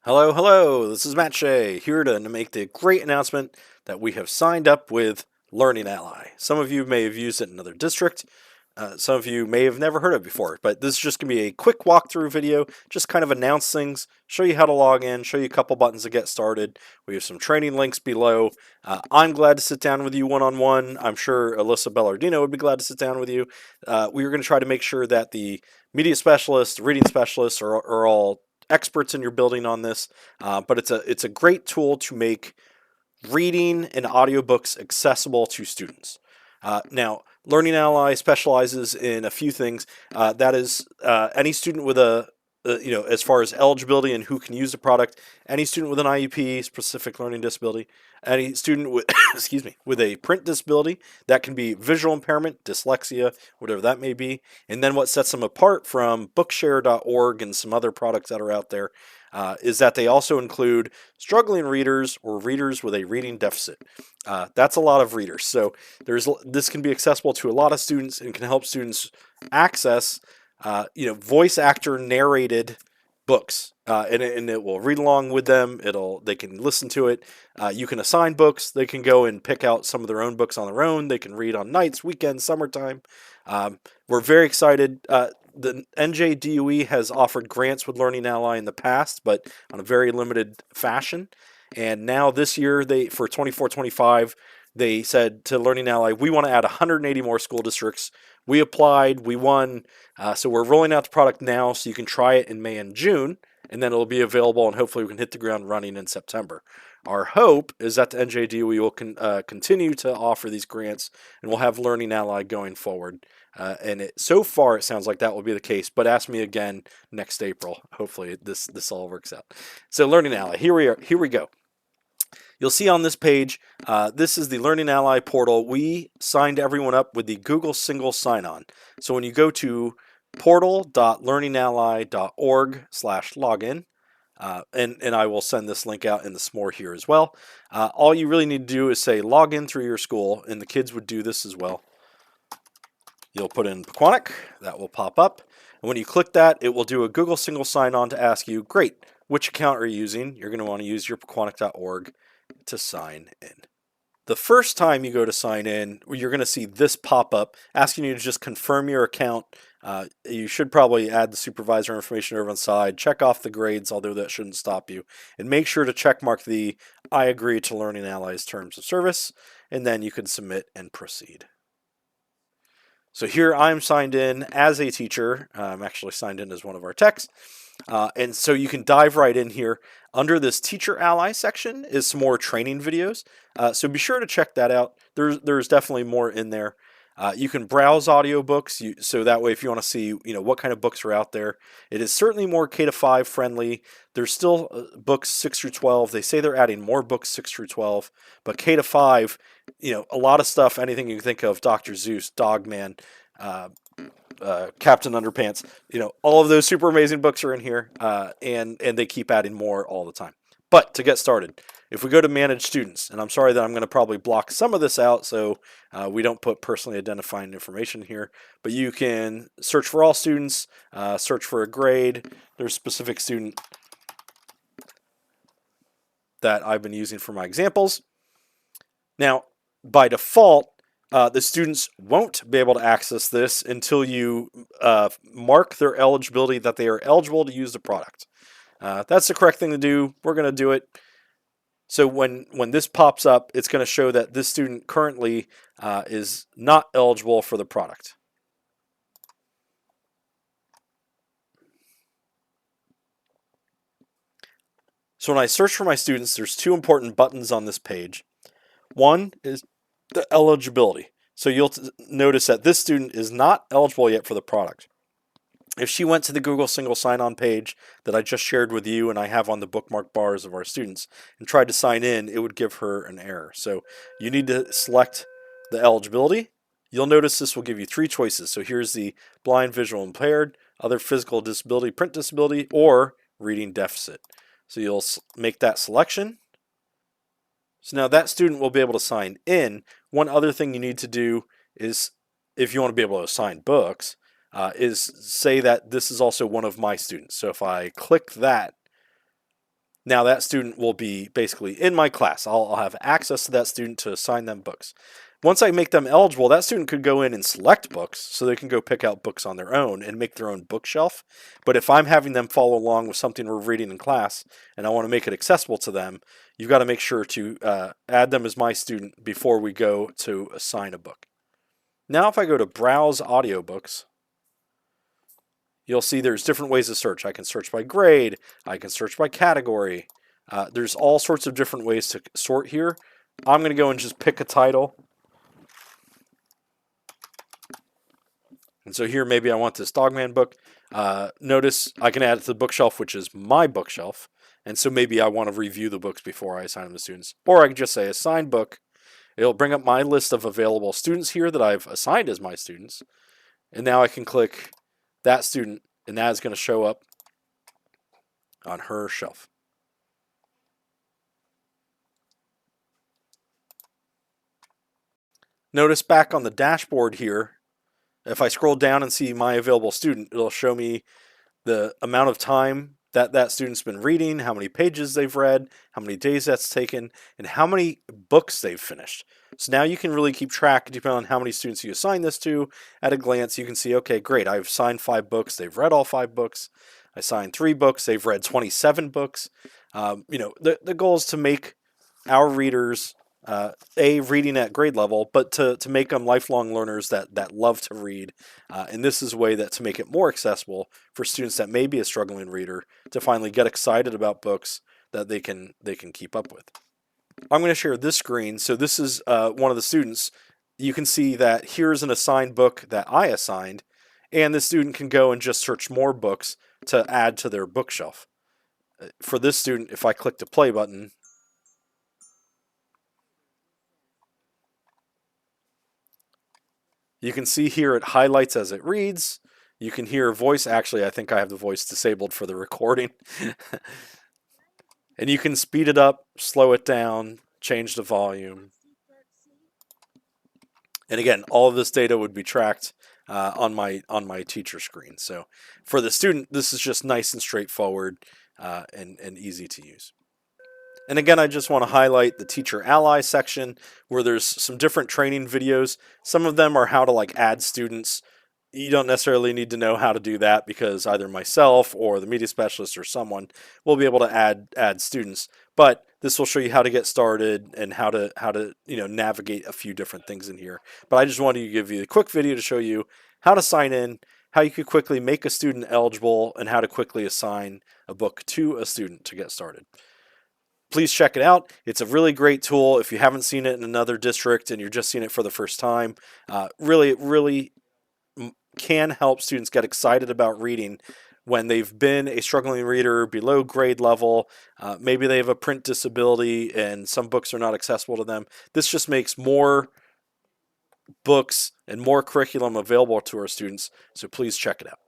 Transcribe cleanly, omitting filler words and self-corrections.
Hello, hello. This is Matt Shea here to make the great announcement that we have signed up with Learning Ally. Some of you may have used it in another district. Some of you may have never heard of it before, but this is just going to be a quick walkthrough video, just kind of announce things, show you how to log in, show you a couple buttons to get started. We have some training links below. I'm glad to sit down with you one-on-one. I'm sure Alyssa Bellardino would be glad to sit down with you. We are going to try to make sure that the media specialists, reading specialists are all experts in your building on this, but it's a great tool to make reading and audiobooks accessible to students. Now, Learning Ally specializes in a few things. That is, any student with as far as eligibility and who can use the product, any student with an IEP, specific learning disability, any student with, excuse me, with a print disability, that can be visual impairment, dyslexia, whatever that may be. And then what sets them apart from bookshare.org and some other products that are out there is that they also include struggling readers or readers with a reading deficit. That's a lot of readers. So this can be accessible to a lot of students and can help students access voice actor narrated books, and it will read along with them. They can listen to it. You can assign books. They can go and pick out some of their own books on their own. They can read on nights, weekends, summertime. We're very excited. The NJDOE has offered grants with Learning Ally in the past, but on a very limited fashion. And now this year, for 24-25, they said to Learning Ally, we want to add 180 more school districts. We applied, we won, so we're rolling out the product now so you can try it in May and June, and then it'll be available, and hopefully we can hit the ground running in September. Our hope is that the NJDOE will continue to offer these grants, and we'll have Learning Ally going forward. So far, it sounds like that will be the case, but ask me again next April. Hopefully this all works out. So Learning Ally, here we go. You'll see on this page, this is the Learning Ally portal. We signed everyone up with the Google single sign-on. So when you go to portal.learningally.org/login, and I will send this link out in the s'more here as well. All you really need to do is say log in through your school, and the kids would do this as well. You'll put in Pequannock, that will pop up. And when you click that, it will do a Google single sign-on to ask you, great, which account are you using? You're going to want to use your pequannock.org to sign in. The first time you go to sign in, you're going to see this pop up asking you to just confirm your account. You should probably add the supervisor information over on the side, check off the grades, although that shouldn't stop you, and make sure to check mark the I agree to Learning Ally's terms of service, and then you can submit and proceed. So here I'm signed in as a teacher. I'm actually signed in as one of our techs. And so you can dive right in here. Under this Teacher Ally section is some more training videos. So be sure to check that out. There's definitely more in there. You can browse audiobooks, so that way if you want to see what kind of books are out there. It is certainly more K-5 friendly. There's still books 6 through 12. They say they're adding more books 6 through 12, but K-5, a lot of stuff, anything you can think of, Dr. Seuss, Dogman, Captain Underpants, all of those super amazing books are in here, and they keep adding more all the time. But to get started, if we go to manage students, and I'm sorry that I'm going to probably block some of this out so we don't put personally identifying information here, but you can search for all students, search for a grade. There's a specific student that I've been using for my examples. Now, by default, the students won't be able to access this until you mark their eligibility that they are eligible to use the product. That's the correct thing to do. We're going to do it. So when this pops up, it's going to show that this student currently is not eligible for the product. So when I search for my students, there's two important buttons on this page. One is the eligibility. So you'll notice that this student is not eligible yet for the product. If she went to the Google single sign-on page that I just shared with you and I have on the bookmark bars of our students and tried to sign in, it would give her an error. So you need to select the eligibility. You'll notice this will give you three choices. So here's the blind, visual impaired, other physical disability, print disability, or reading deficit. So you'll make that selection. So now that student will be able to sign in. One other thing you need to do is, if you want to be able to assign books, is say that this is also one of my students. So if I click that, Now that student will be basically in my class. I'll have access to that student to assign them books. Once I make them eligible, that student could go in and select books, so they can go pick out books on their own and make their own bookshelf. But if I'm having them follow along with something we're reading in class and I want to make it accessible to them, you've got to make sure to add them as my student before we go to assign a book. Now if I go to Browse Audiobooks, you'll see there's different ways to search. I can search by grade. I can search by category. There's all sorts of different ways to sort here. I'm going to go and just pick a title. And so here, maybe I want this Dogman book. Notice I can add it to the bookshelf, which is my bookshelf. And so maybe I want to review the books before I assign them to students. Or I can just say assign book. It'll bring up my list of available students here that I've assigned as my students. And now I can click that student, and that is going to show up on her shelf. Notice back on the dashboard here, if I scroll down and see my available student, it'll show me the amount of time that that student's been reading, how many pages they've read, how many days that's taken, and how many books they've finished. So now you can really keep track, depending on how many students you assign this to. At a glance, you can see, okay, great, I've assigned 5 books, they've read all 5 books. I assigned 3 books, they've read 27 books. The goal is to make our readers reading at grade level, but to make them lifelong learners that love to read. And this is a way that to make it more accessible for students that may be a struggling reader to finally get excited about books that they can keep up with. I'm going to share this screen. So this is one of the students. You can see that here's an assigned book that I assigned, and the student can go and just search more books to add to their bookshelf. For this student, if I click the play button, you can see here it highlights as it reads. You can hear voice. Actually, I think I have the voice disabled for the recording. And you can speed it up, slow it down, change the volume. And again, all of this data would be tracked on my teacher screen. So for the student, this is just nice and straightforward and easy to use. And again, I just want to highlight the Teacher Ally section where there's some different training videos. Some of them are how to add students. You don't necessarily need to know how to do that because either myself or the media specialist or someone will be able to add students. But this will show you how to get started and how to navigate a few different things in here. But I just wanted to give you a quick video to show you how to sign in, how you could quickly make a student eligible, and how to quickly assign a book to a student to get started. Please check it out. It's a really great tool. If you haven't seen it in another district and you're just seeing it for the first time, really can help students get excited about reading when they've been a struggling reader below grade level. Maybe they have a print disability and some books are not accessible to them. This just makes more books and more curriculum available to our students, so please check it out.